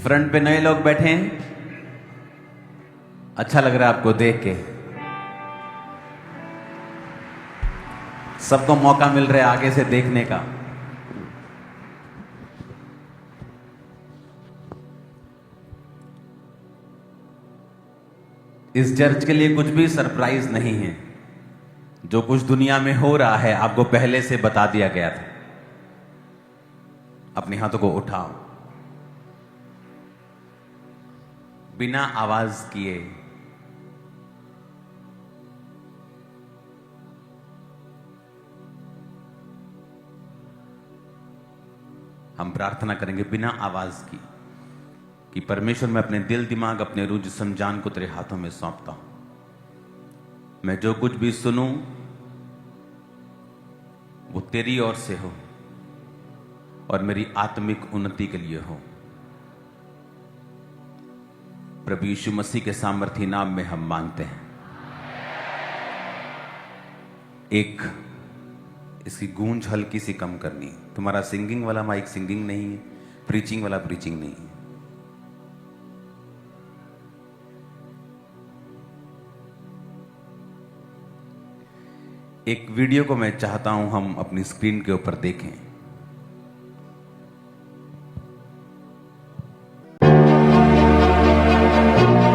Front पे नए लोग बैठे हैं, अच्छा लग रहा है आपको देख के। सबको मौका मिल रहा है आगे से देखने का। इस चर्च के लिए कुछ भी सरप्राइज नहीं है। जो कुछ दुनिया में हो रहा है आपको पहले से बता दिया गया था। अपने हाथों को उठाओ, बिना आवाज किए हम प्रार्थना करेंगे बिना आवाज की कि परमेश्वर, मैं अपने दिल, दिमाग, अपने रूह, जिस्म, जान को तेरे हाथों में सौंपता हूं। मैं जो कुछ भी सुनूं वो तेरी ओर से हो और मेरी आत्मिक उन्नति के लिए हो। प्रभु यीशु मसीह के सामर्थी नाम में हम मांगते हैं। एक इसकी गूंज हल्की सी कम करनी है। तुम्हारा सिंगिंग वाला माइक सिंगिंग नहीं है, प्रीचिंग वाला प्रीचिंग नहीं है। एक वीडियो को मैं चाहता हूं हम अपनी स्क्रीन के ऊपर देखें।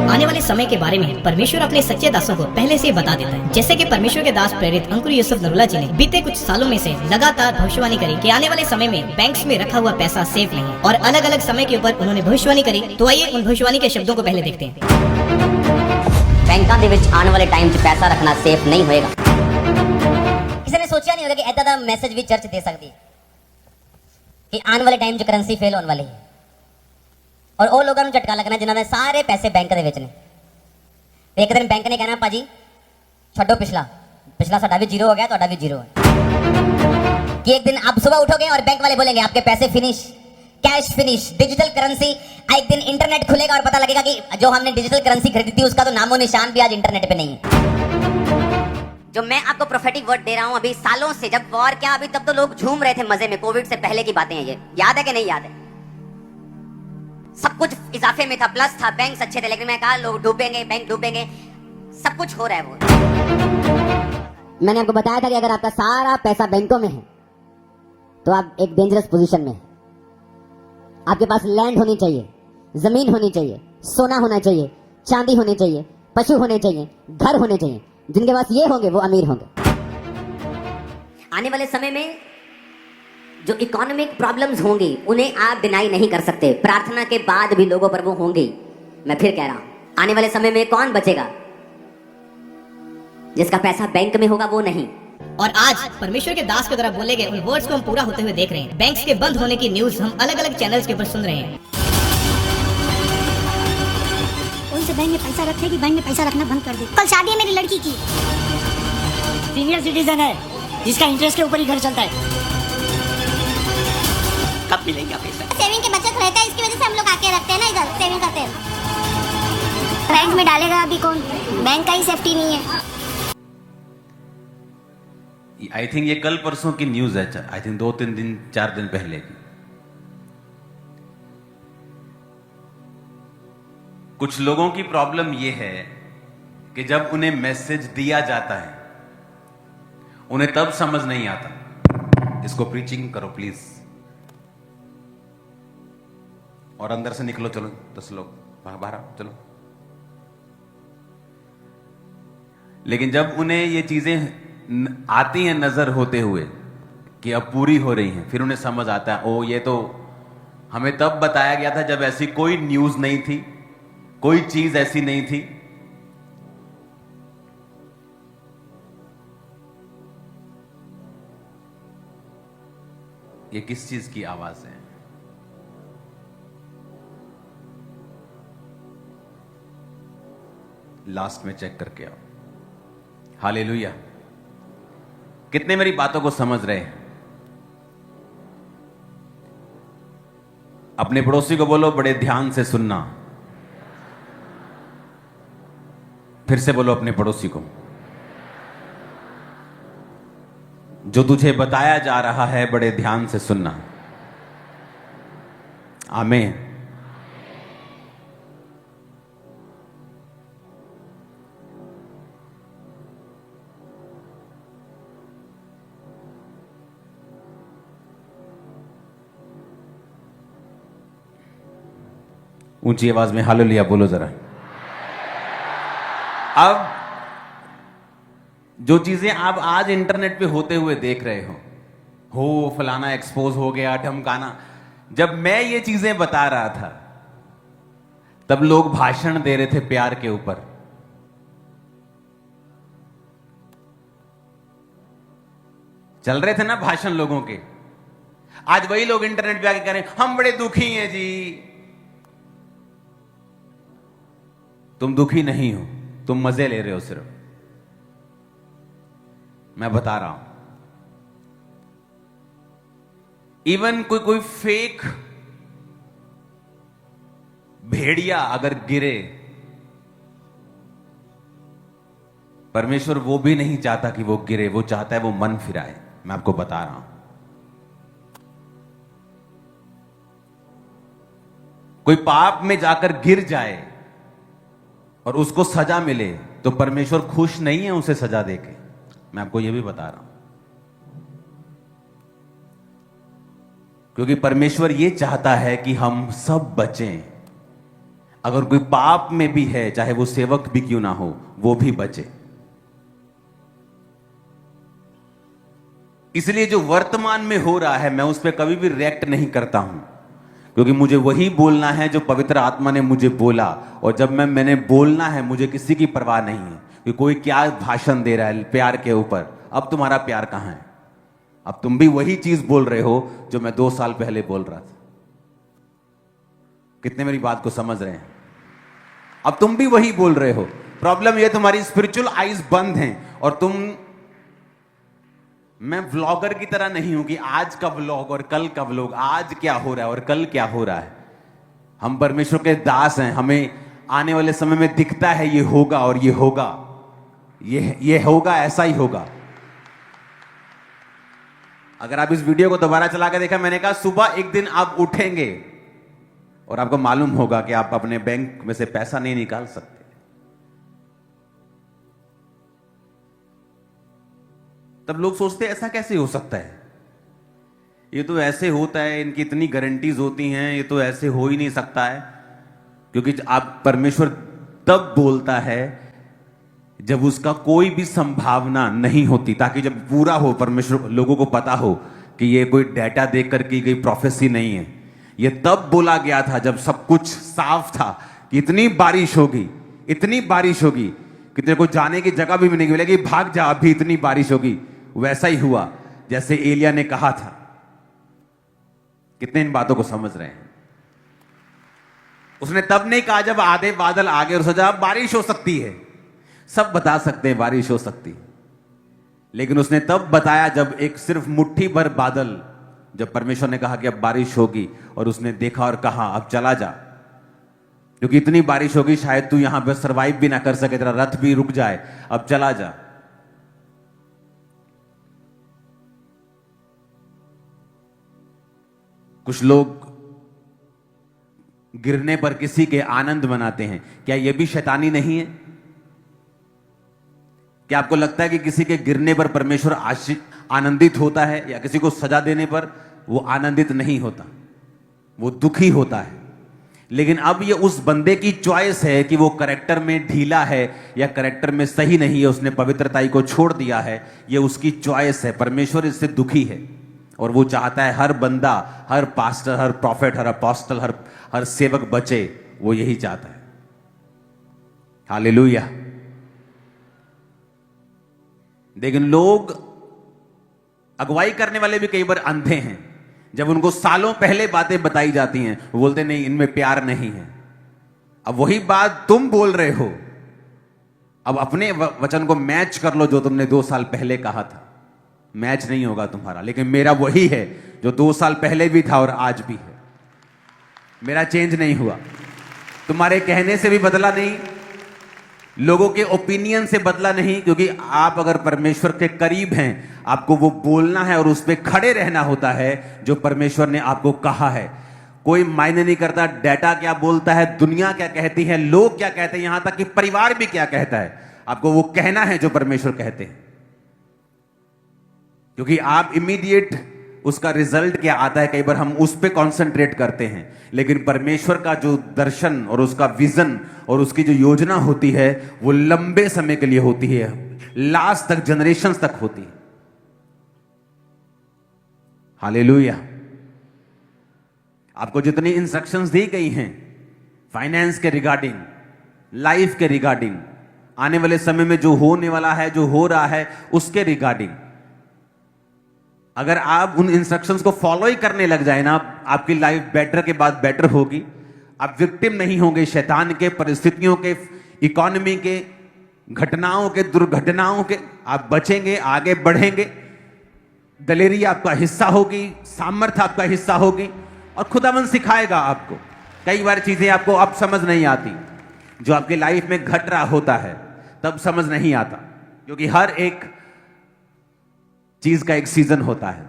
आने वाले समय के बारे में परमेश्वर अपने सच्चे दासों को पहले से बता देता है। जैसे कि परमेश्वर के दास प्रेरित अंकुर यूसुफ नरूला जी ने बीते कुछ सालों में से लगातार भविष्यवाणी करी कि आने वाले समय में बैंक्स में रखा हुआ पैसा सेफ नहीं है, और अलग अलग समय के ऊपर उन्होंने भविष्यवाणी करी। तो आइए उन भविष्यवाणी के शब्दों को पहले देखते हैं। बैंकों ਦੇ ਵਿੱਚ आने वाले टाइम 'ਚ पैसा रखना सेफ नहीं होएगा। किसी ने सोचा नहीं होगा कि ऐसा दा मैसेज भी चर्च दे सकती है कि आने वाले टाइम 'ਚ करंसी फेल होने वाली है, और ਉਹ ਲੋਕਾਂ ਨੂੰ ਝਟਕਾ ਲੱਗਣਾ ਜਿਨ੍ਹਾਂ ਦੇ ਸਾਰੇ ਪੈਸੇ ਬੈਂਕ ਦੇ ਵਿੱਚ ਨੇ। ਇੱਕ ਦਿਨ ਬੈਂਕ ਨੇ ਕਹਿਣਾ ਭਾਜੀ ਛੱਡੋ पिछला साडा भी जीरो हो गया, ਤੁਹਾਡਾ भी जीरो है। कि एक दिन आप सुबह उठोगे और बैंक वाले बोलेंगे आपके पैसे finish, cash finish, digital currency. एक दिन इंटरनेट खुलेगा और पता लगेगा कि जो हमने डिजिटल करेंसी खरीदी थी उसका तो नामो निशान भी आज इंटरनेट पे नहीं है। जो मैं आपको प्रोफेटिक वर्ड दे रहा हूं, अभी सालों से, जब वॉर क्या, अभी तब तो लोग झूम रहे थे मजे में। कोविड से पहले की बातें हैं ये, याद है कि नहीं याद है? सब कुछ इजाफे में था, प्लस था, बैंक अच्छे थे, लेकिन मैं कहा लोग डूबेंगे, बैंक डूबेंगे, सब कुछ हो रहा है वो। मैंने आपको बताया था कि अगर आपका सारा पैसा बैंकों में है तो आप एक डेंजरस पोजीशन में है। आपके पास लैंड होनी चाहिए, जमीन होनी चाहिए, सोना होना चाहिए, चांदी होनी चाहिए, पशु होने चाहिए, घर होने चाहिए। जिनके पास ये होंगे वो अमीर होंगे। आने वाले समय में जो इकोनॉमिक प्रॉब्लम्स होंगी उन्हें आप डिनाई नहीं कर सकते। प्रार्थना के बाद भी लोगों पर वो होंगी। मैं फिर कह रहा हूं, आने वाले समय में कौन बचेगा? जिसका पैसा बैंक में होगा वो नहीं। और आज परमेश्वर के दास के द्वारा बोले गए उन वर्ड्स को हम पूरा होते हुए देख रहे हैं। बैंक्स के बंद होने की न्यूज हम अलग अलग चैनल्स के ऊपर सुन रहे हैं। उनसे बैंक में पैसा रखे कि बैंक में पैसा रखना बंद कर दे। कल शादी है मेरी लड़की की, सीनियर सिटीजन है जिसका इंटरेस्ट के ऊपर ही घर चलता है। कब मिलेगा पैसा? सेविंग के बचत रहता है, इसकी वजह से हम लोग आके रखते हैं ना, इधर सेविंग करते हैं। बैंक में डालेगा अभी कौन? बैंक का ही सेफ्टी नहीं है। आई थिंक ये कल परसों की न्यूज है। आई थिंक 2-3 दिन 4 दिन पहले की। कुछ लोगों की प्रॉब्लम ये है कि जब उन्हें मैसेज दिया जाता है उन्हें तब समझ नहीं आता। इसको प्रीचिंग करो प्लीज, और अंदर से निकलो। चलो 10 लोग बाहर आओ, चलो। लेकिन जब उन्हें ये चीजें आती हैं नजर होते हुए कि अब पूरी हो रही हैं, फिर उन्हें समझ आता है, ओ ये तो हमें तब बताया गया था जब ऐसी कोई न्यूज नहीं थी, कोई चीज ऐसी नहीं थी। ये किस चीज की आवाज है? लास्ट में चेक करके आओ। हालेलुया। कितने मेरी बातों को समझ रहे हैं? अपने पड़ोसी को बोलो बड़े ध्यान से सुनना। फिर से बोलो अपने पड़ोसी को, जो तुझे बताया जा रहा है बड़े ध्यान से सुनना। आमीन। ऊंची आवाज में हालेलुया बोलो जरा। अब जो चीजें आप आज इंटरनेट पे होते हुए देख रहे हो फलाना एक्सपोज हो गया, ढमकाना, जब मैं ये चीजें बता रहा था तब लोग भाषण दे रहे थे प्यार के ऊपर। चल रहे थे ना भाषण लोगों के। आज वही लोग इंटरनेट पे आके कह रहे हैं हम बड़े दुखी हैं जी। तुम दुखी नहीं हो, तुम मजे ले रहे हो सिर्फ। मैं बता रहा हूं, इवन कोई फेक भेड़िया अगर गिरे, परमेश्वर वो भी नहीं चाहता कि वो गिरे, वो चाहता है वो मन फिराए। मैं आपको बता रहा हूं, कोई पाप में जाकर गिर जाए और उसको सजा मिले तो परमेश्वर खुश नहीं है उसे सजा देके। मैं आपको यह भी बता रहा हूं, क्योंकि परमेश्वर यह चाहता है कि हम सब बचें। अगर कोई पाप में भी है, चाहे वो सेवक भी क्यों ना हो, वो भी बचे। इसलिए जो वर्तमान में हो रहा है मैं उस पर कभी भी रिएक्ट नहीं करता हूं, क्योंकि मुझे वही बोलना है जो पवित्र आत्मा ने मुझे बोला। और जब मैंने बोलना है, मुझे किसी की परवाह नहीं है कि कोई क्या भाषण दे रहा है प्यार के ऊपर। अब तुम्हारा प्यार कहां है? अब तुम भी वही चीज बोल रहे हो जो मैं 2 साल पहले बोल रहा था। कितने मेरी बात को समझ रहे हैं? अब तुम भी वही बोल रहे हो। प्रॉब्लम ये तुम्हारी स्पिरिचुअल आईज बंद हैं और मैं व्लॉगर की तरह नहीं हूं कि आज का व्लॉग और कल का व्लॉग, आज क्या हो रहा है और कल क्या हो रहा है। हम परमेश्वर के दास हैं, हमें आने वाले समय में दिखता है ये होगा और ये होगा, ये होगा, ऐसा ही होगा। अगर आप इस वीडियो को दोबारा चला के देखा, मैंने कहा सुबह एक दिन आप उठेंगे और आपको मालूम होगा कि आप अपने बैंक में से पैसा नहीं निकाल सकते। तब लोग सोचते हैं ऐसा कैसे हो सकता है, ये तो ऐसे होता है, इनकी इतनी गारंटीज होती हैं, ये तो ऐसे हो ही नहीं सकता है। क्योंकि आप परमेश्वर तब बोलता है जब उसका कोई भी संभावना नहीं होती, ताकि जब पूरा हो, परमेश्वर लोगों को पता हो कि ये कोई डेटा देखकर की गई प्रोफेसी नहीं है। ये तब बोला गया था जब सब कुछ साफ था कि इतनी बारिश होगी, इतनी बारिश होगी कि तेरे को जाने की जगह भी नहीं मिलेगी, भाग जा, अभी इतनी बारिश होगी। वैसा ही हुआ जैसे एलिया ने कहा था। कितने इन बातों को समझ रहे हैं? उसने तब नहीं कहा जब आधे बादल आ गए और सोचा बारिश हो सकती है। सब बता सकते हैं बारिश हो सकती, लेकिन उसने तब बताया जब एक सिर्फ मुट्ठी भर बादल, जब परमेश्वर ने कहा कि अब बारिश होगी, और उसने देखा और कहा अब चला जा, क्योंकि इतनी बारिश होगी शायद तू यहां पर सरवाइव भी ना कर सके, तेरा रथ भी रुक जाए, अब चला जा। कुछ लोग गिरने पर किसी के आनंद मनाते हैं। क्या यह भी शैतानी नहीं है? क्या आपको लगता है कि किसी के गिरने पर परमेश्वर आनंदित होता है, या किसी को सजा देने पर वो आनंदित नहीं होता, वो दुखी होता है? लेकिन अब ये उस बंदे की चॉइस है कि वो कैरेक्टर में ढीला है या कैरेक्टर में सही नहीं है, उसने पवित्रताई को छोड़ दिया है। ये उसकी चॉइस है। परमेश्वर इससे दुखी है और वो चाहता है हर बंदा, हर पास्टर, हर प्रॉफिट, हर अपोस्टल, हर सेवक बचे। वो यही चाहता है। हालेलुया। लेकिन लोग, अगुवाई करने वाले भी कई बार अंधे हैं। जब उनको सालों पहले बातें बताई जाती हैं, वो बोलते नहीं, इनमें प्यार नहीं है। अब वही बात तुम बोल रहे हो, अब अपने वचन को मैच कर लो जो तुमने 2 साल पहले कहा था। मैच नहीं होगा तुम्हारा, लेकिन मेरा वही है जो 2 साल पहले भी था और आज भी है। मेरा चेंज नहीं हुआ। तुम्हारे कहने से भी बदला नहीं, लोगों के ओपिनियन से बदला नहीं, क्योंकि आप अगर परमेश्वर के करीब हैं, आपको वो बोलना है और उस पर खड़े रहना होता है जो परमेश्वर ने आपको कहा है। कोई मायने नहीं करता डेटा क्या बोलता है, दुनिया क्या कहती है, लोग क्या कहते हैं, यहां तक कि परिवार भी क्या कहता है। आपको वो कहना है जो परमेश्वर कहते हैं, क्योंकि आप इमीडिएट उसका रिजल्ट क्या आता है, कई बार हम उस पर कॉन्सेंट्रेट करते हैं। लेकिन परमेश्वर का जो दर्शन और उसका विजन और उसकी जो योजना होती है वो लंबे समय के लिए होती है, लास्ट तक, जनरेशंस तक होती है। हालेलुया। आपको जितनी इंस्ट्रक्शंस दी गई हैं फाइनेंस के रिगार्डिंग, लाइफ के रिगार्डिंग, आने वाले समय में जो होने वाला है, जो हो रहा है, उसके रिगार्डिंग, अगर आप उन इंस्ट्रक्शंस को फॉलो ही करने लग जाए ना, आपकी लाइफ बेटर के बाद बेटर होगी। आप विक्टिम नहीं होंगे शैतान के, परिस्थितियों के, इकोनॉमी के, घटनाओं के, दुर्घटनाओं के। आप बचेंगे, आगे बढ़ेंगे। दलेरी आपका हिस्सा होगी, सामर्थ्य आपका हिस्सा होगी और खुदावन सिखाएगा आपको। कई बार चीजें आपको अब समझ नहीं आती, जो आपकी लाइफ में घट रहा होता है तब समझ नहीं आता, क्योंकि हर एक चीज का एक सीजन होता है।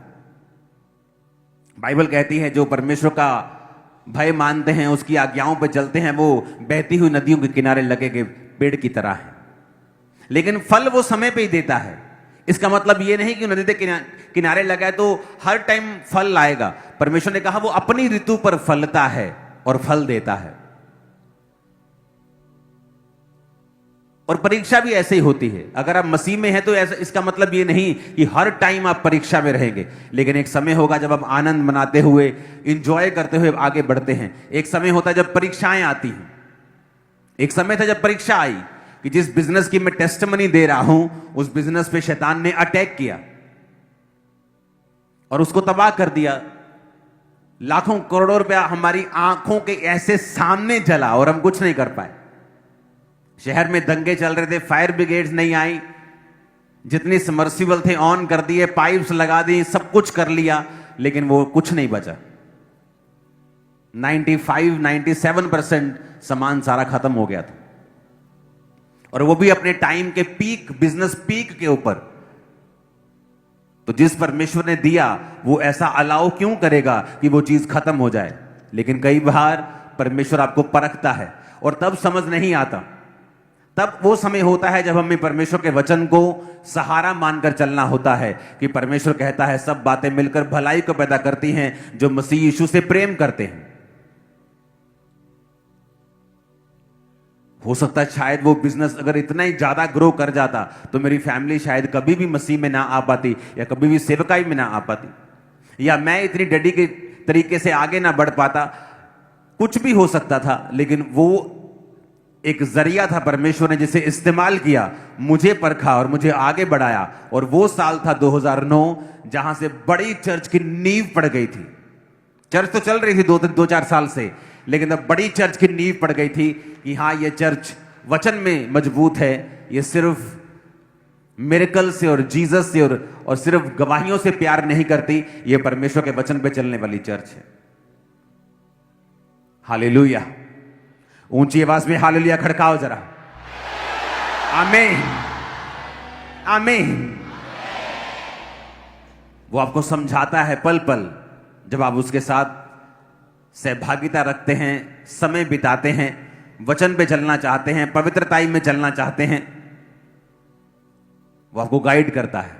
बाइबल कहती है जो परमेश्वर का भय मानते हैं, उसकी आज्ञाओं पर चलते हैं, वो बहती हुई नदियों के किनारे लगे के पेड़ की तरह है। लेकिन फल वो समय पे ही देता है। इसका मतलब ये नहीं कि नदी के किनारे लगा है तो हर टाइम फल लाएगा। परमेश्वर ने कहा वो अपनी ऋतु पर फलता है और फल देता है। और परीक्षा भी ऐसे ही होती है। अगर आप मसीह में हैं तो ऐसा, इसका मतलब ये नहीं कि हर टाइम आप परीक्षा में रहेंगे, लेकिन एक समय होगा जब आप आनंद मनाते हुए, इंजॉय करते हुए आगे बढ़ते हैं। एक समय होता है जब परीक्षाएं आती हैं। एक समय था जब परीक्षा आई कि जिस बिजनेस की मैं टेस्टिमनी दे रहा हूं, उस बिजनेस पे शैतान ने अटैक किया और उसको तबाह कर दिया। लाखों करोड़ों रुपया हमारी आंखों के ऐसे सामने जला और हम कुछ नहीं कर पाए। शहर में दंगे चल रहे थे, फायर ब्रिगेड्स नहीं आई, जितनी सबमर्सिबल थे ऑन कर दिए, पाइप्स लगा दी, सब कुछ कर लिया, लेकिन वो कुछ नहीं बचा। 95-97% सामान सारा खत्म हो गया था, और वो भी अपने टाइम के पीक, बिजनेस पीक के ऊपर। तो जिस परमेश्वर ने दिया वो ऐसा अलाउ क्यों करेगा कि वो चीज खत्म हो जाए? लेकिन कई बार परमेश्वर आपको परखता है और तब समझ नहीं आता। तब वो समय होता है जब हमें परमेश्वर के वचन को सहारा मानकर चलना होता है कि परमेश्वर कहता है सब बातें मिलकर भलाई को पैदा करती हैं जो मसीह यीशु से प्रेम करते हैं। हो सकता है शायद वो बिजनेस अगर इतना ही ज्यादा ग्रो कर जाता तो मेरी फैमिली शायद कभी भी मसीह में ना आ पाती, या कभी भी सेवकाई में ना आ पाती, या मैं इतनी डेडिकेट तरीके से आगे ना बढ़ पाता। कुछ भी हो सकता था, लेकिन वो एक जरिया था परमेश्वर ने जिसे इस्तेमाल किया, मुझे परखा और मुझे आगे बढ़ाया। और वो साल था 2009 जहां से बड़ी चर्च की नींव पड़ गई थी। चर्च तो चल रही थी 2-4 साल से, लेकिन अब बड़ी चर्च की नींव पड़ गई थी कि हाँ ये चर्च वचन में मजबूत है। ये सिर्फ मिरेकल से और जीसस से और सिर्फ गवाहियों से प्यार नहीं करती, ये परमेश्वर के वचन पे चलने वाली चर्च है। हालेलुया। ऊंची आवाज में हालेलुया खड़काओ जरा। आमीन, आमीन। वो आपको समझाता है पल पल, जब आप उसके साथ सहभागिता रखते हैं, समय बिताते हैं, वचन पे चलना चाहते हैं, पवित्रताई में चलना चाहते हैं, वो आपको गाइड करता है।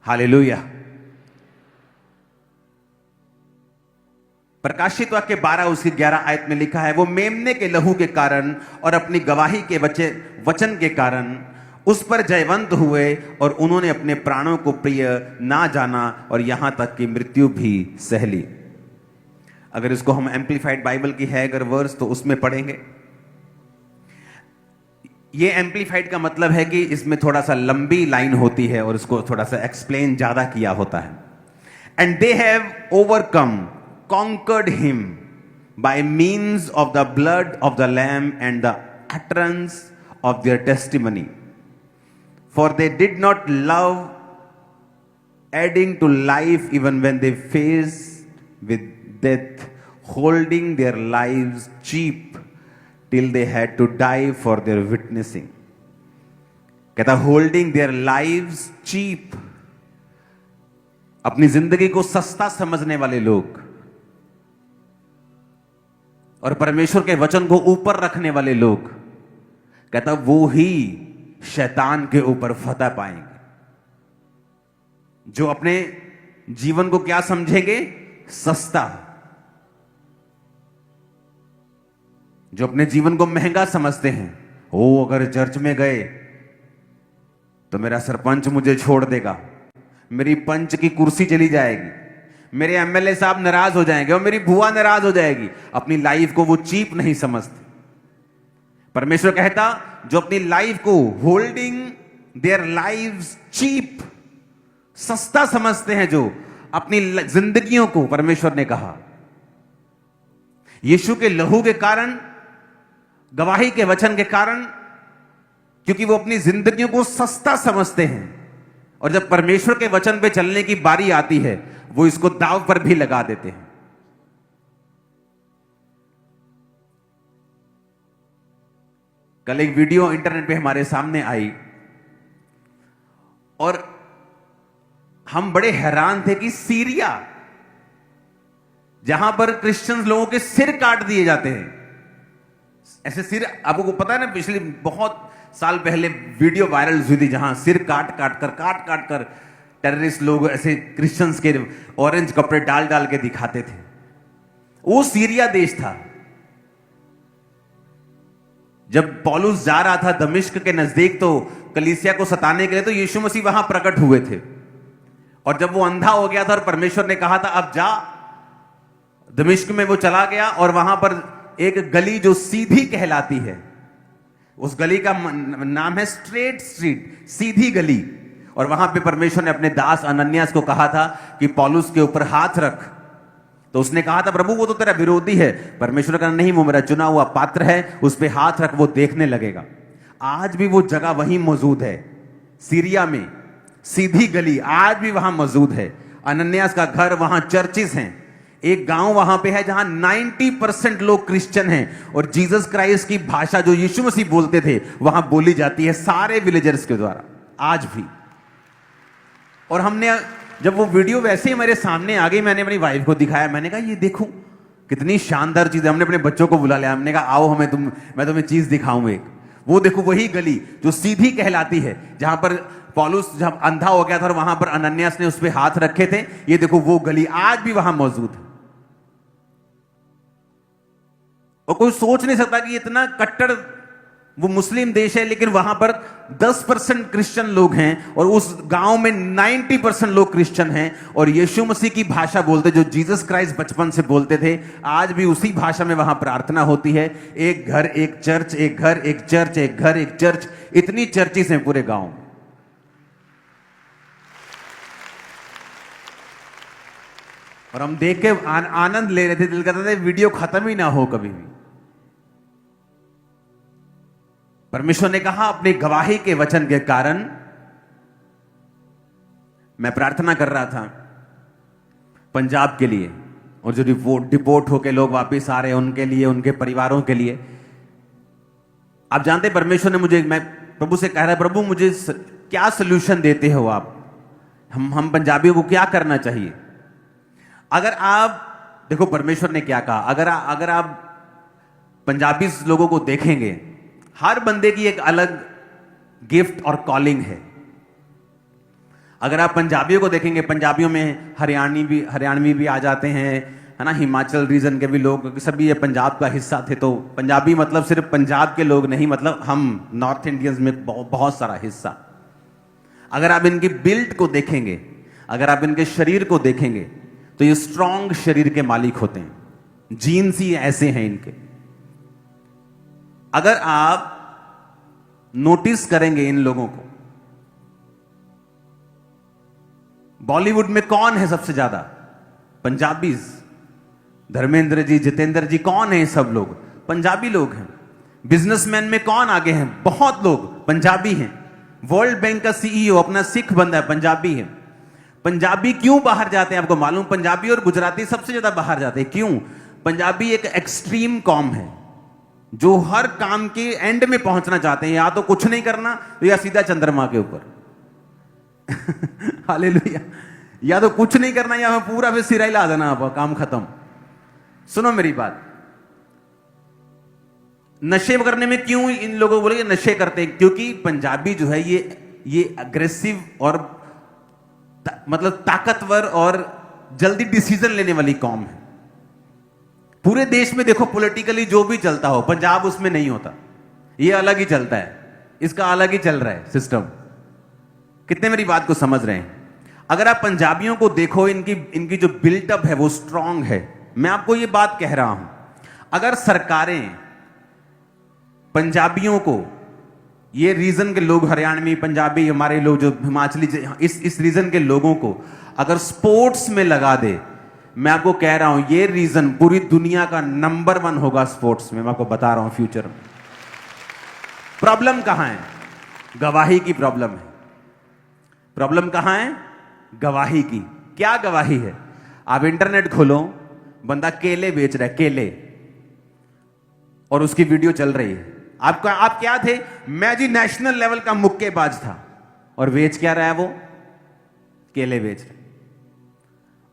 हालेलुया। प्रकाशित वाक्य 12 उसकी 11 आयत में लिखा है, वो मेमने के लहू के कारण और अपनी गवाही के वचन के कारण उस पर जयवंत हुए और उन्होंने अपने प्राणों को प्रिय ना जाना और यहां तक कि मृत्यु भी सह ली। अगर इसको हम एम्पलीफाइड बाइबल की है अगर वर्स, तो उसमें पढ़ेंगे। ये एम्पलीफाइड का मतलब है कि इसमें थोड़ा सा लंबी लाइन होती है और इसको थोड़ा सा एक्सप्लेन ज्यादा किया होता है। And they have overcome, conquered him by means of the blood of the lamb and the utterance of their testimony, for they did not love adding to life even when they faced with death, holding their lives cheap till they had to die for their witnessing. कहता holding their lives cheap, अपनी जिंदगी को सस्ता समझने वाले लोग और परमेश्वर के वचन को ऊपर रखने वाले लोग, कहता वो ही शैतान के ऊपर फतह पाएंगे। जो अपने जीवन को क्या समझेंगे? सस्ता। जो अपने जीवन को महंगा समझते हैं, ओ अगर चर्च में गए तो मेरा सरपंच मुझे छोड़ देगा, मेरी पंच की कुर्सी चली जाएगी, मेरे एमएलए साहब नाराज हो जाएंगे और मेरी बुआ नाराज हो जाएगी। अपनी लाइफ को वो चीप नहीं समझते। परमेश्वर कहता जो अपनी लाइफ को होल्डिंग देयर लाइव्स चीप, सस्ता समझते हैं, जो अपनी जिंदगियों को, परमेश्वर ने कहा यीशु के लहू के कारण, गवाही के वचन के कारण, क्योंकि वो अपनी जिंदगियों को सस्ता समझते हैं, और जब परमेश्वर के वचन पे चलने की बारी आती है वो इसको दांव पर भी लगा देते हैं। कल एक वीडियो इंटरनेट पे हमारे सामने आई और हम बड़े हैरान थे कि सीरिया, जहां पर क्रिश्चियंस लोगों के सिर काट दिए जाते हैं, ऐसे सिर, आपको पता है ना, पिछले बहुत साल पहले वीडियो वायरल हुई थी जहां सिर काट काट कर टेररिस्ट लोग ऐसे क्रिश्चियंस के ऑरेंज कपड़े डाल डाल के दिखाते थे। वो सीरिया देश था। जब पौलुस जा रहा था दमिश्क के नजदीक तो कलीसिया को सताने के लिए, तो यीशु मसीह वहां प्रकट हुए थे, और जब वो अंधा हो गया था और परमेश्वर ने कहा था अब जा, दमिश्क में वो चला गया और वहां पर एक गली जो सीधी कहलाती है, उस गली का नाम है स्ट्रेट स्ट्रीट, सीधी गली, और वहां पे परमेश्वर ने अपने दास अनन्यास को कहा था कि पौलुस के ऊपर हाथ रख। तो उसने कहा था प्रभु वो तो तेरा विरोधी है। परमेश्वर का नहीं, वो मेरा चुना हुआ पात्र है, उस पे हाथ रख, वो देखने लगेगा। आज भी वो जगह वहीं मौजूद है, सीरिया में सीधी गली आज भी वहां मौजूद है। अनन्यास का घर, वहां चर्चिस हैं। एक गांव वहां पे है जहां 90% लोग क्रिश्चियन हैं, और जीसस क्राइस्ट की भाषा जो यीशु मसीह बोलते थे वहां बोली जाती है सारे विलेजर्स के द्वारा आज भी। और हमने, जब वो वीडियो वैसे ही मेरे सामने आ गई, मैंने अपनी वाइफ को दिखाया, मैंने कहा ये देखो कितनी शानदार चीज है। हमने अपने बच्चों को बुला लिया, हमने कहा आओ मैं तुम्हें चीज दिखाऊं एक। वो देखो वही गली जो सीधी कहलाती है, जहां पर पौलुस जब अंधा हो गया था और वहां पर अनन्यास ने उस पर हाथ रखे थे, ये देखो वो गली आज भी वहां मौजूद है। और कोई सोच नहीं सकता कि इतना कट्टर वो मुस्लिम देश है, लेकिन वहां पर 10% क्रिश्चियन लोग हैं, और उस गांव में 90% लोग क्रिश्चियन हैं, और यीशु मसीह की भाषा बोलते, जो जीसस क्राइस्ट बचपन से बोलते थे, आज भी उसी भाषा में वहां प्रार्थना होती है। एक घर एक चर्च, एक घर एक चर्च, एक घर एक चर्च, इतनी चर्चिस हैं पूरे गांव में। और हम देख के आनंद ले रहे थे, दिल करता था वीडियो खत्म ही ना हो कभी भी। परमेश्वर ने कहा अपनी गवाही के वचन के कारण, मैं प्रार्थना कर रहा था पंजाब के लिए, और जो डिपोर्ट होके लोग वापस आ रहे हैं उनके लिए, उनके परिवारों के लिए। आप जानते परमेश्वर ने मुझे, मैं प्रभु से कह रहा, प्रभु मुझे क्या सोल्यूशन देते हो आप, हम पंजाबियों को क्या करना चाहिए। अगर आप देखो परमेश्वर ने क्या कहा, अगर आप पंजाबी लोगों को देखेंगे, हर बंदे की एक अलग गिफ्ट और कॉलिंग है। अगर आप पंजाबियों को देखेंगे, पंजाबियों में हरियाणवी भी आ जाते हैं, है ना, हिमाचल रीजन के भी लोग, क्योंकि सभी ये पंजाब का हिस्सा थे। तो पंजाबी मतलब सिर्फ पंजाब के लोग नहीं, मतलब हम नॉर्थ इंडियंस में बहुत सारा हिस्सा। अगर आप इनकी बिल्ड को देखेंगे, अगर आप इनके शरीर को देखेंगे, तो ये स्ट्रॉन्ग शरीर के मालिक होते हैं, जीन्स ही ऐसे हैं इनके। अगर आप नोटिस करेंगे इन लोगों को, बॉलीवुड में कौन है सबसे ज्यादा? पंजाबीज। धर्मेंद्र जी, जितेंद्र जी, कौन है? सब लोग पंजाबी लोग हैं। बिजनेसमैन में कौन आगे हैं? बहुत लोग पंजाबी हैं। वर्ल्ड बैंक का सीईओ अपना सिख बंदा है, पंजाबी है। पंजाबी क्यों बाहर जाते हैं आपको मालूम? पंजाबी और गुजराती सबसे ज्यादा बाहर जाते हैं। क्यों? पंजाबी एक एक्सट्रीम कॉम है, जो हर काम के एंड में पहुंचना चाहते हैं, या तो कुछ नहीं करना या सीधा चंद्रमा के ऊपर। हालेलुया। या तो कुछ नहीं करना या पूरा फिर सिरा हिला देना, आप काम खत्म। सुनो मेरी बात, नशे करने में क्यों इन लोगों को बोले नशे करते हैं? क्योंकि पंजाबी जो है ये अग्रेसिव और मतलब ताकतवर और जल्दी डिसीजन लेने वाली कौम है। पूरे देश में देखो पॉलिटिकली जो भी चलता हो, पंजाब उसमें नहीं होता, ये अलग ही चलता है, इसका अलग ही चल रहा है सिस्टम। कितने मेरी बात को समझ रहे हैं? अगर आप पंजाबियों को देखो, इनकी जो बिल्टअप है वो स्ट्रांग है। मैं आपको ये बात कह रहा हूं, अगर सरकारें पंजाबियों को, ये रीजन के लोग, हरियाणवी, पंजाबी, हमारे लोग जो हिमाचली, इस रीजन के लोगों को अगर स्पोर्ट्स में लगा दे, मैं आपको कह रहा हूं ये रीजन पूरी दुनिया का नंबर 1 होगा स्पोर्ट्स में। मैं आपको बता रहा हूं फ्यूचर में। प्रॉब्लम कहां है? गवाही की प्रॉब्लम है। प्रॉब्लम कहां है? गवाही की। क्या गवाही है? आप इंटरनेट खोलो, बंदा केले बेच रहा है, केले, और उसकी वीडियो चल रही है। आप क्या थे? मैं जी नेशनल लेवल का मुक्केबाज था, और बेच क्या रहा है वो? केले बेच रहा है।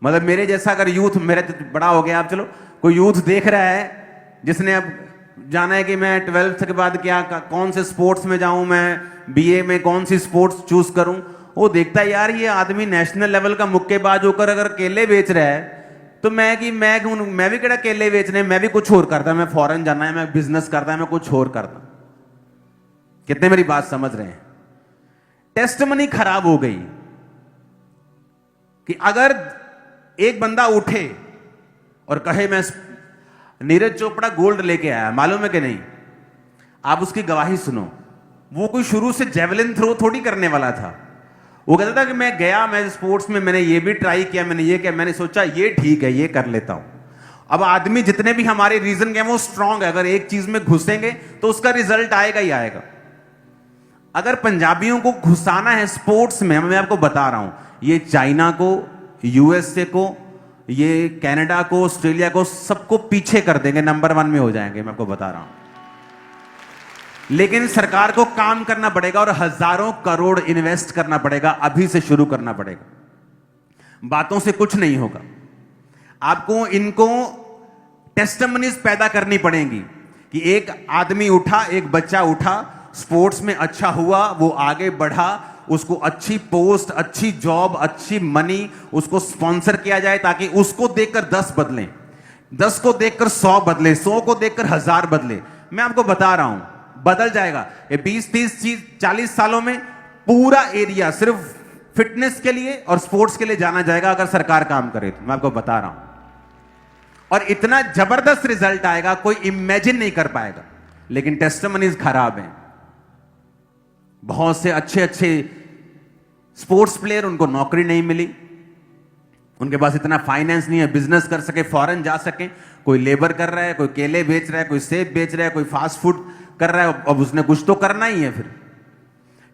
मतलब मेरे जैसा अगर यूथ, मेरे तो बड़ा हो गया, आप चलो कोई यूथ देख रहा है जिसने अब जाना है कि मैं 12th के बाद क्या, कौन से स्पोर्ट्स में जाऊं, मैं बीए में कौन सी स्पोर्ट्स चूज करूं, वो देखता है यार ये आदमी नेशनल लेवल का मुक्केबाज होकर अगर केले बेच रहा है, तो मैं भी केड़ा केले बेचने, मैं भी कुछ और करता, मैं फॉरेन जाना है, मैं बिजनेस करता है, मैं कुछ और करता। कितने मेरी बात समझ रहे हैं? टेस्टमनी खराब हो गई कि अगर एक बंदा उठे और कहे मैं नीरज चोपड़ा गोल्ड लेके आया, मालूम है कि नहीं, आप उसकी गवाही सुनो। वो कोई शुरू से जेवलिन थ्रो थोड़ी करने वाला था। वो कहता था कि मैं गया, मैं स्पोर्ट्स में मैंने ये भी ट्राई किया, मैंने ये किया, मैंने सोचा ये ठीक है, ये कर लेता हूं। अब आदमी जितने भी हमारे रीजन के वो स्ट्रांग है, अगर एक चीज में घुसेंगे तो उसका रिजल्ट आएगा ही आएगा। अगर पंजाबियों को घुसाना है स्पोर्ट्स में, मैं आपको बता रहा हूं, ये चाइना को, यूएसए को, ये कनाडा को, ऑस्ट्रेलिया को, सबको पीछे कर देंगे, नंबर 1 में हो जाएंगे, मैं आपको बता रहा हूं। लेकिन सरकार को काम करना पड़ेगा और हजारों करोड़ इन्वेस्ट करना पड़ेगा, अभी से शुरू करना पड़ेगा। बातों से कुछ नहीं होगा। आपको इनको टेस्टिमनीज पैदा करनी पड़ेंगी कि एक आदमी उठा, एक बच्चा उठा, स्पोर्ट्स में अच्छा हुआ, वो आगे बढ़ा, उसको अच्छी पोस्ट, अच्छी जॉब, अच्छी मनी, उसको स्पॉन्सर किया जाए ताकि उसको देखकर 10 बदलें, 10 को देखकर 100 बदले, 100 को देखकर 1000 बदले। मैं आपको बता रहा हूं बदल जाएगा। ये 20-30-40 सालों में पूरा एरिया सिर्फ फिटनेस के लिए और स्पोर्ट्स के लिए जाना जाएगा, अगर सरकार काम करे तो। मैं आपको बता रहा हूं, और इतना जबरदस्त रिजल्ट आएगा कोई इमेजिन नहीं कर पाएगा। लेकिन टेस्टिमनीज खराब हैं। बहुत से अच्छे अच्छे स्पोर्ट्स प्लेयर, उनको नौकरी नहीं मिली, उनके पास इतना फाइनेंस नहीं है बिजनेस कर सके, फॉरेन जा सके। कोई लेबर कर रहा है, कोई केले बेच रहा है, कोई सेब बेच रहा है, कोई फास्ट फूड कर रहा है, अब उसने कुछ तो करना ही है। फिर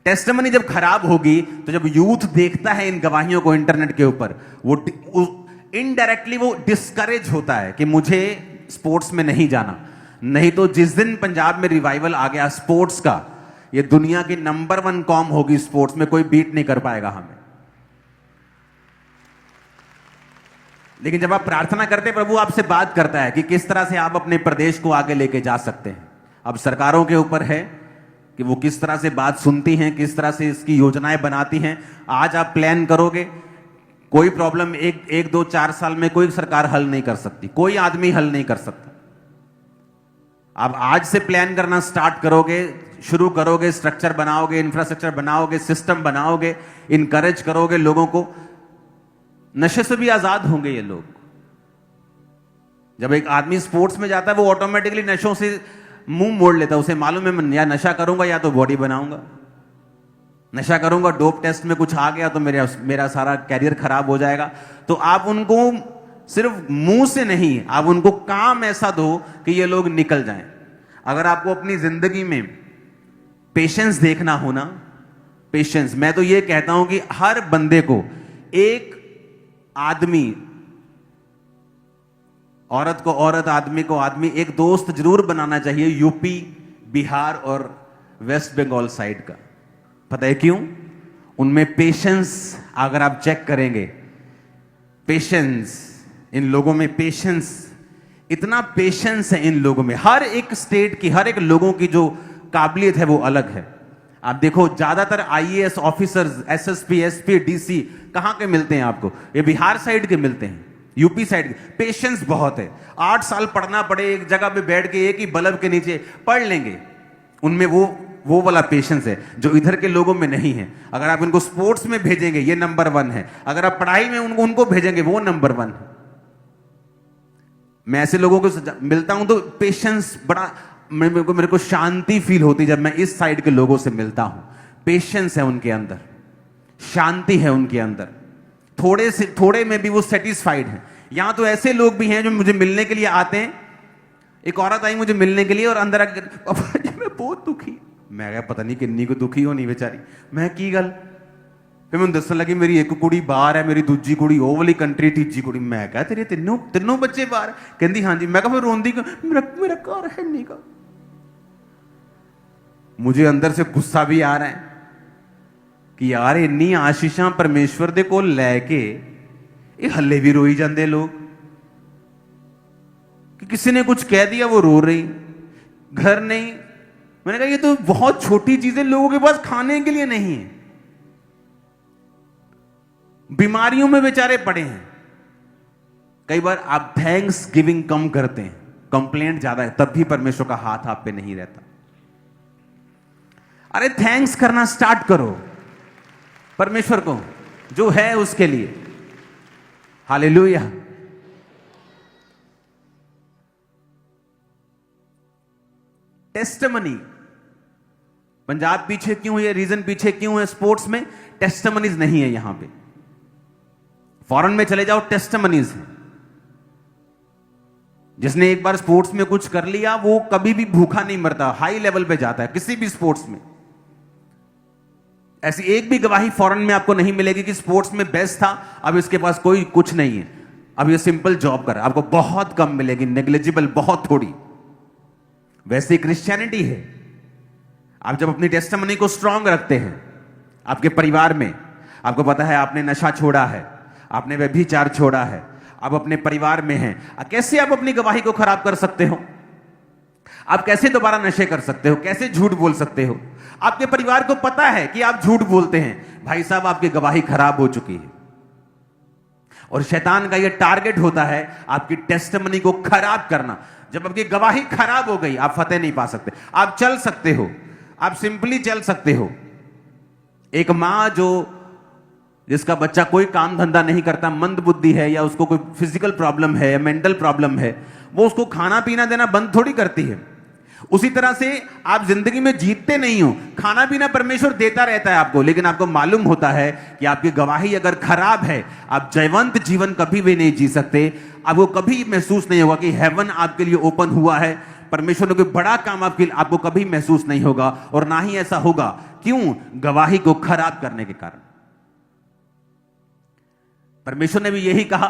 टेस्टिमनी जब खराब होगी, तो जब यूथ देखता है इन गवाहियों को इंटरनेट के ऊपर, वो इनडायरेक्टली वो डिस्करेज होता है कि मुझे स्पोर्ट्स में नहीं जाना। नहीं तो जिस दिन पंजाब में रिवाइवल आ गया स्पोर्ट्स का, ये दुनिया की नंबर 1 कॉम होगी स्पोर्ट्स में, कोई बीट नहीं कर पाएगा हमें। लेकिन जब आप प्रार्थना करते, प्रभु आपसे बात करता है कि किस तरह से आप अपने प्रदेश को आगे लेके जा सकते हैं। अब सरकारों के ऊपर है कि वो किस तरह से बात सुनती हैं, किस तरह से इसकी योजनाएं बनाती हैं। आज आप प्लान करोगे, कोई प्रॉब्लम 1-2-4 साल में कोई सरकार हल नहीं कर सकती, कोई आदमी हल नहीं कर सकता। आप आज से प्लान करना स्टार्ट करोगे, शुरू करोगे, स्ट्रक्चर बनाओगे, इंफ्रास्ट्रक्चर बनाओगे, सिस्टम बनाओगे, इनकरेज करोगे लोगों को, नशे से भी आजाद होंगे ये लोग। जब एक आदमी स्पोर्ट्स में जाता है, वो ऑटोमेटिकली नशों से मुंह मोड़ लेता है। उसे मालूम है मैं या नशा करूंगा या तो बॉडी बनाऊंगा। नशा करूंगा, डोप टेस्ट में कुछ आ गया तो मेरा सारा कैरियर खराब हो जाएगा। तो आप उनको सिर्फ मुंह से नहीं, आप उनको काम ऐसा दो कि ये लोग निकल जाएं। अगर आपको अपनी जिंदगी में पेशेंस देखना हो ना, पेशेंस, मैं तो ये कहता हूं कि हर बंदे को, एक आदमी, औरत को औरत, आदमी को आदमी, एक दोस्त जरूर बनाना चाहिए यूपी, बिहार और वेस्ट बंगाल साइड का। पता है क्यों? उनमें पेशेंस, अगर आप चेक करेंगे, पेशेंस, इन लोगों में पेशेंस, इतना पेशेंस है इन लोगों में। हर एक स्टेट की, हर एक लोगों की जो काबिलियत है वो अलग है। आप देखो ज्यादातर IAS officers, SSP, SP, DC कहां के मिलते हैं आपको? ये बिहार साइड के मिलते हैं, यूपी साइड के। पेशेंस बहुत है, 8 साल पढ़ना पड़े, एक जगह पे बैठ के एक ही बल्ब के नीचे पढ़ लेंगे, उनमें वो वाला पेशेंस है जो इधर के लोगों में नहीं है। अगर आप इनको स्पोर्ट्स में भेजेंगे ये नंबर 1 है, अगर आप पढ़ाई में उनको भेजेंगे वो नंबर 1 है। मैं ऐसे लोगों को मिलता हूं तो पेशेंस बड़ा, मेरे को शांति फील होती जब मैं इस साइड के लोगों से मिलता हूं। पेशेंस है उनके अंदर, शांति है उनके अंदर, थोड़े में भी वो सेटिस्फाइड है। यहां तो ऐसे लोग भी हैं जो मुझे मिलने के लिए आते हैं। एक औरत आई मुझे मिलने के लिए और अंदर आकर, पापा जी मैं बहुत दुखी। मैं कहा पता नहीं किन्नी को दुखी होनी बेचारी। मैं की गल, फिर मैं दसन लगी मेरी एक कुड़ी बाहर है, मेरी दूजी कुड़ी वो वाली कंट्री, तीजी कुड़ी। मैं कहा तेरे तीनों बच्चे बाहर? कहती हाँ जी। मैं कहा फिर रोंदी क्यों? मेरा घर है नहीं का। मुझे अंदर से गुस्सा भी आ रहा है कि यार इन्नी आशीषां परमेश्वर दे कोल लैके ये हल्ले भी रोई जाते लोग, कि किसी ने कुछ कह दिया वो रो रही, घर नहीं। मैंने कहा ये तो बहुत छोटी चीजें, लोगों के पास खाने के लिए नहीं है, बीमारियों में बेचारे पड़े हैं। कई बार आप थैंक्स गिविंग कम करते हैं, कंप्लेंट ज्यादा है, तब भी परमेश्वर का हाथ आप पे नहीं रहता। अरे थैंक्स करना स्टार्ट करो परमेश्वर को जो है उसके लिए। हालेलुया। टेस्टिमनी, पंजाब पीछे क्यों है, रीजन पीछे क्यों है स्पोर्ट्स में? टेस्टिमनीज नहीं है यहां पे। फॉरेन में चले जाओ, टेस्टिमनीज है। जिसने एक बार स्पोर्ट्स में कुछ कर लिया वो कभी भी भूखा नहीं मरता, हाई लेवल पे जाता है किसी भी स्पोर्ट्स में। ऐसी एक भी गवाही फॉरेन में आपको नहीं मिलेगी कि स्पोर्ट्स में बेस्ट था, अब इसके पास कोई कुछ नहीं है, अब ये सिंपल जॉब कर। आपको बहुत कम मिलेगी, नेग्लिजिबल, बहुत थोड़ी। वैसे क्रिश्चियनिटी है। आप जब अपनी टेस्टिमनी को स्ट्रांग रखते हैं आपके परिवार में, आपको पता है आपने नशा छोड़ा है, आपने व्यभिचार छोड़ा है, आप अपने परिवार में हैं, कैसे आप अपनी गवाही को खराब कर सकते हो? आप कैसे दोबारा नशे कर सकते हो? कैसे झूठ बोल सकते हो? आपके परिवार को पता है कि आप झूठ बोलते हैं, भाई साहब आपकी गवाही खराब हो चुकी है। और शैतान का यह टारगेट होता है आपकी टेस्टिमनी को खराब करना। जब आपकी गवाही खराब हो गई आप फतेह नहीं पा सकते। आप चल सकते हो, आप सिंपली चल सकते हो। एक मां जिसका बच्चा कोई काम धंधा नहीं करता, मंद बुद्धि है, या उसको कोई फिजिकल प्रॉब्लम है या मेंटल प्रॉब्लम है, वो उसको खाना पीना देना बंद थोड़ी करती है। उसी तरह से आप जिंदगी में जीतते नहीं हो, खाना पीना परमेश्वर देता रहता है आपको, लेकिन आपको मालूम होता है कि आपकी गवाही अगर खराब है आप जयवंत जीवन कभी भी नहीं जी सकते। आपको कभी महसूस नहीं होगा कि हेवन आपके लिए ओपन हुआ है, परमेश्वर ने कोई बड़ा काम आपको कभी महसूस नहीं होगा, और ना ही ऐसा होगा। क्यों? गवाही को खराब करने के कारण। परमेश्वर ने भी यही कहा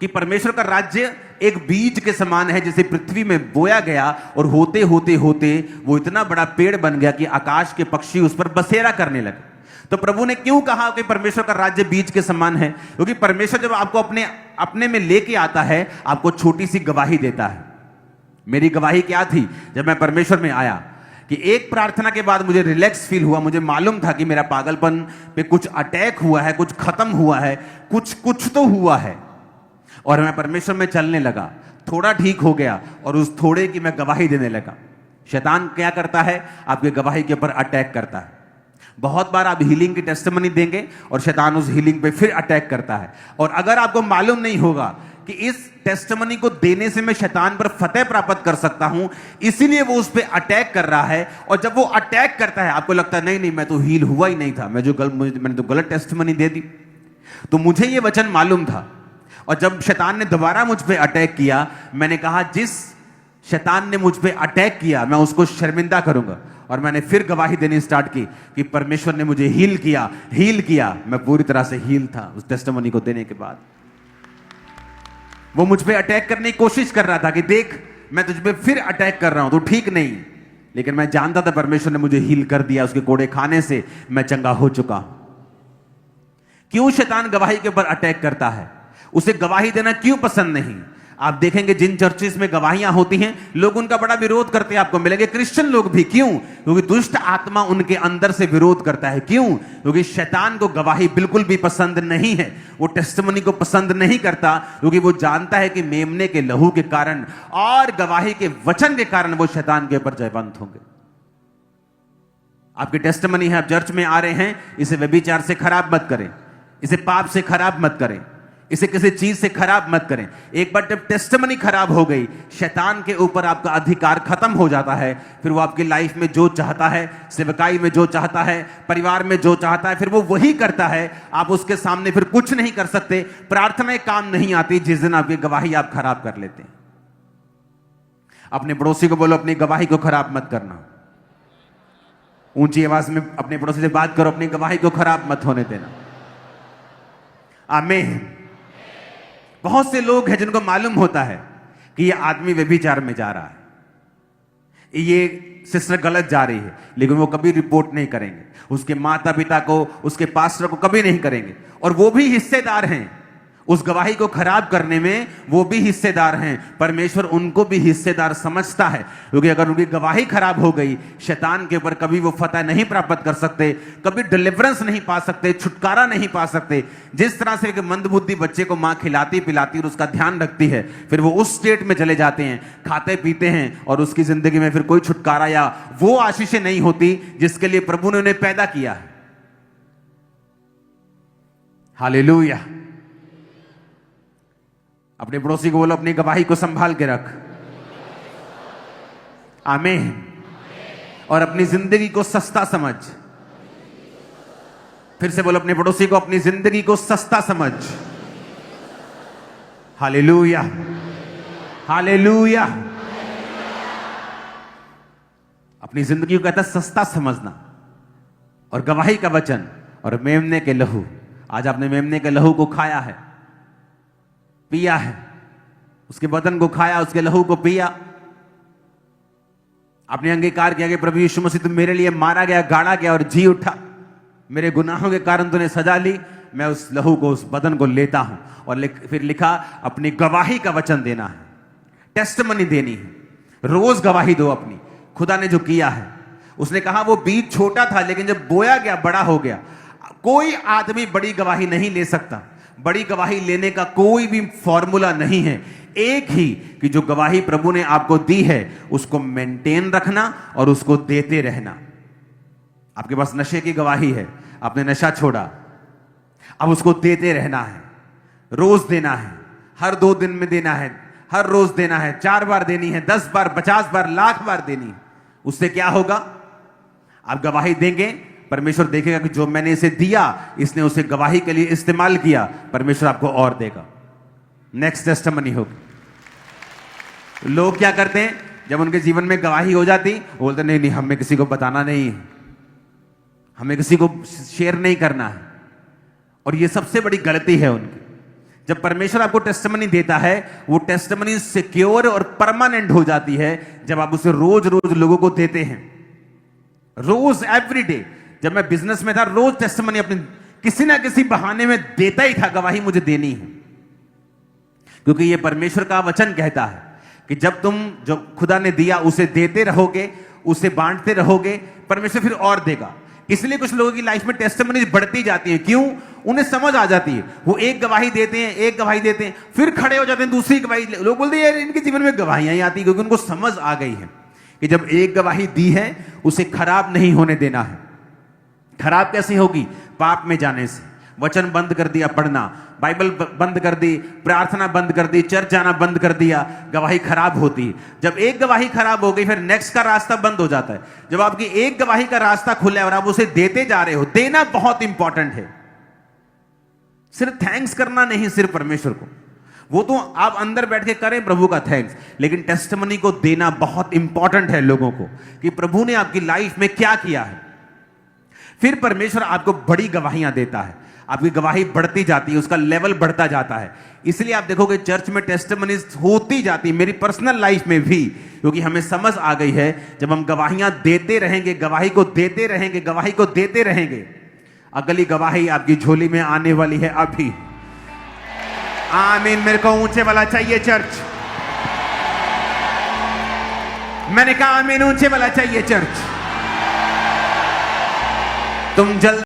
कि परमेश्वर का राज्य एक बीज के समान है, जिसे पृथ्वी में बोया गया और होते होते होते वो इतना बड़ा पेड़ बन गया कि आकाश के पक्षी उस पर बसेरा करने लगे। तो प्रभु ने क्यों कहा कि परमेश्वर का राज्य बीज के समान है? क्योंकि परमेश्वर जब आपको अपने में लेके आता है, आपको छोटी सी गवाही देता है। मेरी गवाही क्या थी जब मैं परमेश्वर में आया? कि एक प्रार्थना के बाद मुझे रिलैक्स फील हुआ। मुझे मालूम था कि मेरा पागलपन पे कुछ अटैक हुआ है, कुछ खत्म हुआ है, कुछ तो हुआ है, और मैं परमेश्वर में चलने लगा। थोड़ा ठीक हो गया और उस थोड़े की मैं गवाही देने लगा। शैतान क्या करता है? आपके गवाही के ऊपर अटैक करता है। बहुत बार आप हीलिंग की टेस्टिमनी देंगे और शैतान उस हीलिंग पे फिर अटैक करता है। और अगर आपको मालूम नहीं होगा कि इस टेस्टिमनी को देने से मैं शैतान पर फतेह प्राप्त कर सकता हूं, इसीलिए वो उस पर अटैक कर रहा है, और जब वो अटैक करता है आपको लगता है नहीं मैं तो हील हुआ ही नहीं था, मैंने तो गलत टेस्टिमनी दे दी। तो मुझे ये वचन मालूम था, और जब शैतान ने दोबारा मुझ पे अटैक किया, मैंने कहा जिस शैतान ने मुझ पे अटैक किया मैं उसको शर्मिंदा करूंगा। और मैंने फिर गवाही देनी स्टार्ट की कि परमेश्वर ने मुझे हील किया। मैं पूरी तरह से हील था उस टेस्टिमनी को देने के बाद। वो मुझ पे अटैक करने की कोशिश कर रहा था कि देख मैं तुझ पे फिर अटैक कर रहा हूं, तो ठीक नहीं, लेकिन मैं जानता था परमेश्वर ने मुझे हील कर दिया। उसके कोड़े खाने से मैं चंगा हो चुका हूं। क्यों शैतान गवाही के ऊपर अटैक करता है? उसे गवाही देना क्यों पसंद नहीं? आप देखेंगे जिन चर्चेस में गवाहियां होती हैं, लोग उनका बड़ा विरोध करते हैं, आपको मिलेंगे क्रिश्चियन लोग भी। क्यों? क्योंकि दुष्ट आत्मा उनके अंदर से विरोध करता है। क्यों? क्योंकि शैतान को गवाही बिल्कुल भी पसंद नहीं है, वो टेस्टिमनी को पसंद नहीं करता, क्योंकि वो जानता है कि मेमने के लहू के कारण और गवाही के वचन के कारण वो शैतान के ऊपर जयवंत होंगे। आपकी टेस्टिमनी है, आप चर्च में आ रहे हैं, इसे व्यभिचार से खराब मत करें, इसे पाप से खराब मत करें, इसे किसी चीज से खराब मत करें। एक बार जब टेस्टिमनी खराब हो गई, शैतान के ऊपर आपका अधिकार खत्म हो जाता है। फिर वो आपकी लाइफ में जो चाहता है, सेवकाई में जो चाहता है, परिवार में जो चाहता है, फिर वो वही करता है। आप उसके सामने फिर कुछ नहीं कर सकते, प्रार्थनाएं काम नहीं आती जिस दिन आपकी गवाही आप खराब कर लेते हैं। अपने पड़ोसी को बोलो अपनी गवाही को खराब मत करना। ऊंची आवाज में अपने पड़ोसी से बात करो, अपनी गवाही को खराब मत होने देना। आमीन। बहुत से लोग हैं जिनको मालूम होता है कि ये आदमी व्यभिचार में जा रहा है, ये सिस्टर गलत जा रही है, लेकिन वो कभी रिपोर्ट नहीं करेंगे, उसके माता पिता को, उसके पास्टर को कभी नहीं करेंगे, और वो भी हिस्सेदार हैं उस गवाही को खराब करने में, वो भी हिस्सेदार हैं। परमेश्वर उनको भी हिस्सेदार समझता है, क्योंकि अगर उनकी गवाही खराब हो गई, शैतान के ऊपर कभी वो फतह नहीं प्राप्त कर सकते, कभी डिलीवरेंस नहीं पा सकते, छुटकारा नहीं पा सकते। जिस तरह से एक मंदबुद्धि बच्चे को मां खिलाती पिलाती और उसका ध्यान रखती है, फिर वो उस स्टेट में चले जाते हैं, खाते पीते हैं, और उसकी जिंदगी में फिर कोई छुटकारा या वो आशीषें नहीं होती जिसके लिए प्रभु ने उन्हें पैदा किया है। हालेलुया। अपने पड़ोसी को बोलो अपनी गवाही को संभाल के रख। आमीन। और अपनी जिंदगी को सस्ता समझ। फिर से बोलो अपने पड़ोसी को अपनी जिंदगी को सस्ता समझ। Hallelujah, hallelujah. अपनी जिंदगी को कहता है सस्ता समझना। और गवाही का वचन और मेमने के लहू। आज आपने मेमने के लहू को खाया है, पिया है, उसके बदन को खाया, उसके लहू को पिया। आपने अंगीकार किया कि प्रभु यीशु मसीह तुम मेरे लिए मारा गया, गाड़ा गया और जी उठा, मेरे गुनाहों के कारण तूने सजा ली, मैं उस लहू को, उस बदन को लेता हूं। और फिर लिखा अपनी गवाही का वचन देना है, टेस्टिमनी देनी है। रोज गवाही दो अपनी, खुदा ने जो किया है। उसने कहा वो बीज छोटा था, लेकिन जब बोया गया बड़ा हो गया। कोई आदमी बड़ी गवाही नहीं ले सकता, बड़ी गवाही लेने का कोई भी फॉर्मूला नहीं है। एक ही कि जो गवाही प्रभु ने आपको दी है उसको मेंटेन रखना और उसको देते रहना। आपके पास नशे की गवाही है, आपने नशा छोड़ा, अब उसको देते रहना है, रोज देना है, हर 2 दिन में देना है, हर रोज देना है, 4 बार देनी है, 10 बार, 50 बार, लाख बार देनी है। उससे क्या होगा? आप गवाही देंगे, परमेश्वर देखेगा कि जो मैंने इसे दिया, इसने उसे गवाही के लिए इस्तेमाल किया, परमेश्वर आपको और देगा। नेक्स्ट टेस्टिमनी होगी। लोग क्या करते हैं जब उनके जीवन में गवाही हो जाती, बोलते नहीं नहीं हमें किसी को बताना नहीं है, हमें किसी को शेयर नहीं करना है। और ये सबसे बड़ी गलती है उनकी। जब परमेश्वर आपको टेस्टिमनी देता है, वो टेस्टिमनी सिक्योर और परमानेंट हो जाती है जब आप उसे रोज रोज लोगों को देते हैं, रोज, एवरीडे। जब मैं बिजनेस में था, रोज टेस्टिमनी अपने किसी ना किसी बहाने में देता ही था, गवाही मुझे देनी है। क्योंकि ये परमेश्वर का वचन कहता है कि जब तुम जो खुदा ने दिया उसे देते रहोगे, उसे बांटते रहोगे, परमेश्वर फिर और देगा। इसलिए कुछ लोगों की लाइफ में टेस्टिमनीज बढ़ती जाती है। क्यों? उन्हें समझ आ जाती है। वो एक गवाही देते हैं, एक गवाही देते हैं, फिर खड़े हो जाते हैं दूसरी गवाही। लोग बोलते हैं यार इनके जीवन में गवाहियां ही आती, क्योंकि उनको समझ आ गई है कि जब एक गवाही दी है उसे खराब नहीं होने देना है। खराब कैसे होगी? पाप में जाने से। वचन बंद कर दिया पढ़ना, बाइबल बंद कर दी, प्रार्थना बंद कर दी, चर्च जाना बंद कर दिया, गवाही खराब होती है। जब एक गवाही खराब हो गई, फिर नेक्स्ट का रास्ता बंद हो जाता है। जब आपकी एक गवाही का रास्ता खुला है और आप उसे देते जा रहे हो, देना बहुत इंपॉर्टेंट है। सिर्फ थैंक्स करना नहीं, सिर्फ परमेश्वर को, वो तो आप अंदर बैठ के करें प्रभु का थैंक्स, लेकिन टेस्टिमनी को देना बहुत इंपॉर्टेंट है लोगों को कि प्रभु ने आपकी लाइफ में क्या किया है। फिर परमेश्वर आपको बड़ी गवाहियां देता है, आपकी गवाही बढ़ती जाती है, उसका लेवल बढ़ता जाता है। इसलिए आप देखोगे चर्च में टेस्टिमनीज होती जाती, मेरी पर्सनल लाइफ में भी, क्योंकि हमें समझ आ गई है जब हम गवाहियां देते रहेंगे, गवाही को देते रहेंगे, गवाही को देते रहेंगे, अगली गवाही आपकी झोली में आने वाली है अभी। आमीन। मेरे को ऊंचे वाला चाहिए चर्च। मैंने कहा आमीन ऊंचे वाला चाहिए चर्च। तुम जल्द